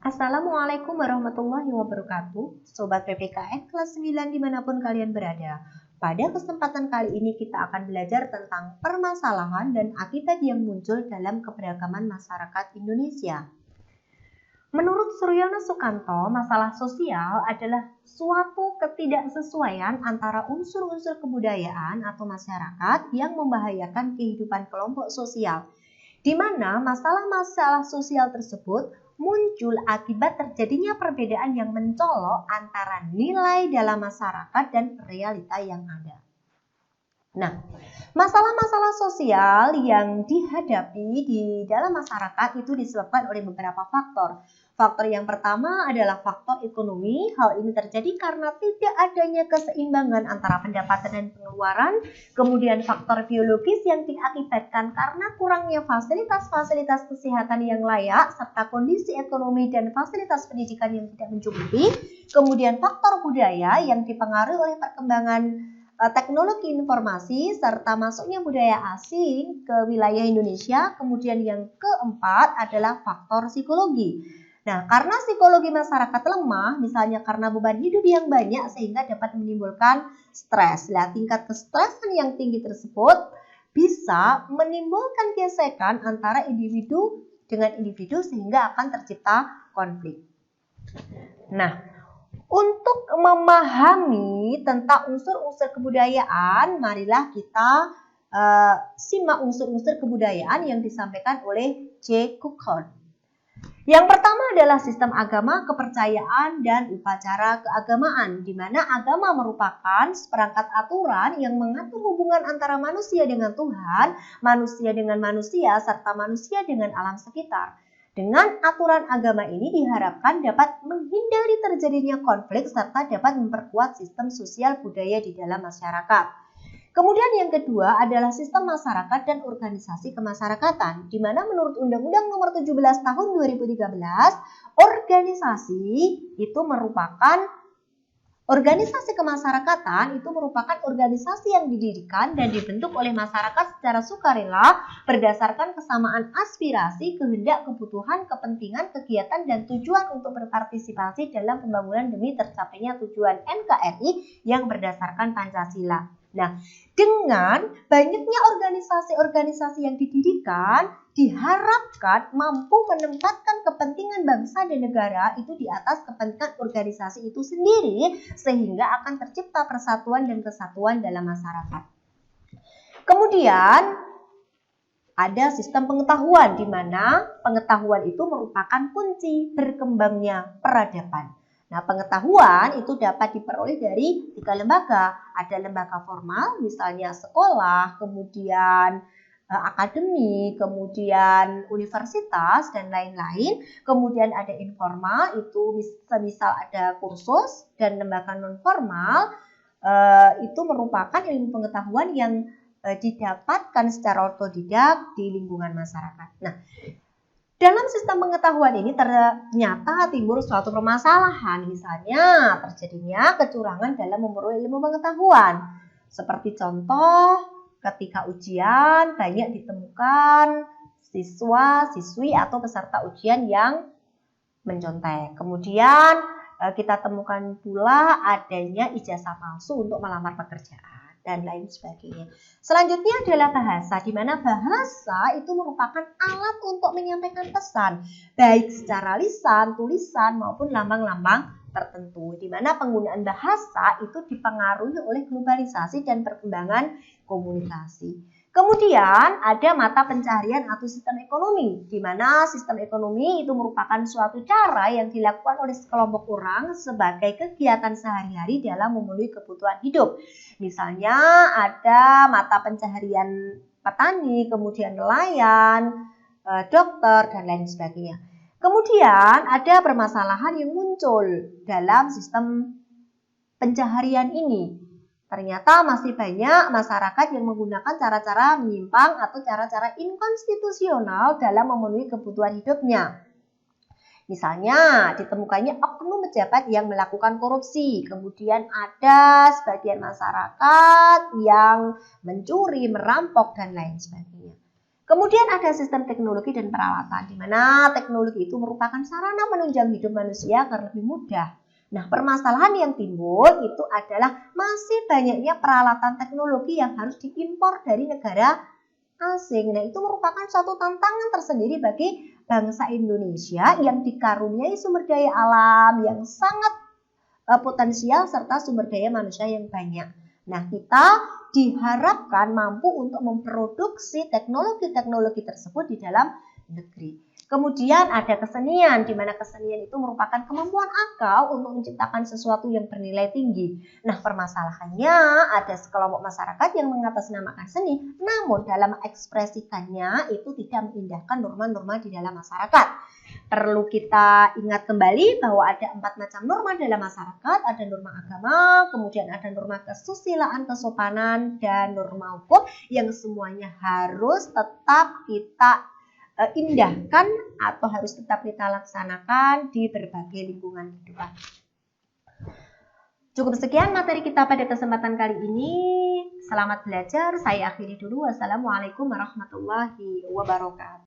Assalamualaikum warahmatullahi wabarakatuh, Sobat PPKN kelas 9 dimanapun kalian berada. Pada kesempatan kali ini kita akan belajar tentang permasalahan dan akibat yang muncul dalam keberagaman masyarakat Indonesia. Menurut Suryono Sukanto, masalah sosial adalah suatu ketidaksesuaian antara unsur-unsur kebudayaan atau masyarakat yang membahayakan kehidupan kelompok sosial, di mana masalah-masalah sosial tersebut muncul akibat terjadinya perbedaan yang mencolok antara nilai dalam masyarakat dan realita yang ada. Nah, masalah-masalah sosial yang dihadapi di dalam masyarakat itu disebabkan oleh beberapa faktor. Faktor yang pertama adalah faktor ekonomi. Hal ini terjadi karena tidak adanya keseimbangan antara pendapatan dan pengeluaran. Kemudian faktor biologis yang diakibatkan karena kurangnya fasilitas-fasilitas kesehatan yang layak serta kondisi ekonomi dan fasilitas pendidikan yang tidak mencukupi. Kemudian faktor budaya yang dipengaruhi oleh perkembangan teknologi informasi serta masuknya budaya asing ke wilayah Indonesia. Kemudian yang keempat adalah faktor psikologi. Nah, karena psikologi masyarakat lemah, misalnya karena beban hidup yang banyak sehingga dapat menimbulkan stres. Nah, tingkat kestresan yang tinggi tersebut bisa menimbulkan gesekan antara individu dengan individu sehingga akan tercipta konflik. Nah, untuk memahami tentang unsur-unsur kebudayaan, marilah kita simak unsur-unsur kebudayaan yang disampaikan oleh J. Cook. Yang pertama adalah sistem agama, kepercayaan, dan upacara keagamaan, di mana agama merupakan seperangkat aturan yang mengatur hubungan antara manusia dengan Tuhan, manusia dengan manusia, serta manusia dengan alam sekitar. Dengan aturan agama ini diharapkan dapat menghindari terjadinya konflik serta dapat memperkuat sistem sosial budaya di dalam masyarakat. Kemudian yang kedua adalah sistem masyarakat dan organisasi kemasyarakatan, di mana menurut Undang-Undang Nomor 17 Tahun 2013, organisasi kemasyarakatan itu merupakan organisasi yang didirikan dan dibentuk oleh masyarakat secara sukarela berdasarkan kesamaan aspirasi, kehendak, kebutuhan, kepentingan, kegiatan, dan tujuan untuk berpartisipasi dalam pembangunan demi tercapainya tujuan NKRI yang berdasarkan Pancasila. Nah, dengan banyaknya organisasi-organisasi yang didirikan, diharapkan mampu menempatkan kepentingan bangsa dan negara itu di atas kepentingan organisasi itu sendiri, sehingga akan tercipta persatuan dan kesatuan dalam masyarakat. Kemudian ada sistem pengetahuan, di mana pengetahuan itu merupakan kunci berkembangnya peradaban. Nah, pengetahuan itu dapat diperoleh dari 3 lembaga. Ada lembaga formal, misalnya sekolah, kemudian akademi, kemudian universitas, dan lain-lain. Kemudian ada informal, itu misal ada kursus, dan lembaga non-formal itu merupakan ilmu pengetahuan yang didapatkan secara otodidak di lingkungan masyarakat. Nah, dalam sistem pengetahuan ini ternyata timbul suatu permasalahan, misalnya terjadinya kecurangan dalam memperoleh ilmu pengetahuan. Seperti contoh, ketika ujian banyak ditemukan siswa-siswi atau peserta ujian yang mencontek. Kemudian kita temukan pula adanya ijazah palsu untuk melamar pekerjaan dan lain sebagainya. Selanjutnya adalah bahasa, di mana bahasa itu merupakan alat untuk menyampaikan pesan, baik secara lisan, tulisan, maupun lambang-lambang tertentu, di mana penggunaan bahasa itu dipengaruhi oleh globalisasi dan perkembangan komunikasi. Kemudian ada mata pencaharian atau sistem ekonomi, di mana sistem ekonomi itu merupakan suatu cara yang dilakukan oleh sekelompok orang sebagai kegiatan sehari-hari dalam memenuhi kebutuhan hidup. Misalnya ada mata pencaharian petani, kemudian nelayan, dokter, dan lain sebagainya. Kemudian ada permasalahan yang muncul dalam sistem pencaharian ini. Ternyata masih banyak masyarakat yang menggunakan cara-cara menyimpang atau cara-cara inkonstitusional dalam memenuhi kebutuhan hidupnya. Misalnya ditemukannya oknum pejabat yang melakukan korupsi, kemudian ada sebagian masyarakat yang mencuri, merampok, dan lain sebagainya. Kemudian ada sistem teknologi dan peralatan, di mana teknologi itu merupakan sarana penunjang hidup manusia agar lebih mudah. Nah, permasalahan yang timbul itu adalah masih banyaknya peralatan teknologi yang harus diimpor dari negara asing. Nah, itu merupakan suatu tantangan tersendiri bagi bangsa Indonesia yang dikaruniai sumber daya alam yang sangat potensial serta sumber daya manusia yang banyak. Nah, kita diharapkan mampu untuk memproduksi teknologi-teknologi tersebut di dalam negeri. Kemudian ada kesenian, di mana kesenian itu merupakan kemampuan akal untuk menciptakan sesuatu yang bernilai tinggi. Nah, permasalahannya ada sekelompok masyarakat yang mengatasnamakan seni, namun dalam mengekspresikannya itu tidak mengindahkan norma-norma di dalam masyarakat. Perlu kita ingat kembali bahwa ada 4 macam norma dalam masyarakat, ada norma agama, kemudian ada norma kesusilaan, kesopanan, dan norma hukum yang semuanya harus tetap kita indahkan atau harus tetap kita laksanakan di berbagai lingkungan kehidupan. Cukup sekian materi kita pada kesempatan kali ini. Selamat belajar. Saya akhiri dulu. Wassalamualaikum warahmatullahi wabarakatuh.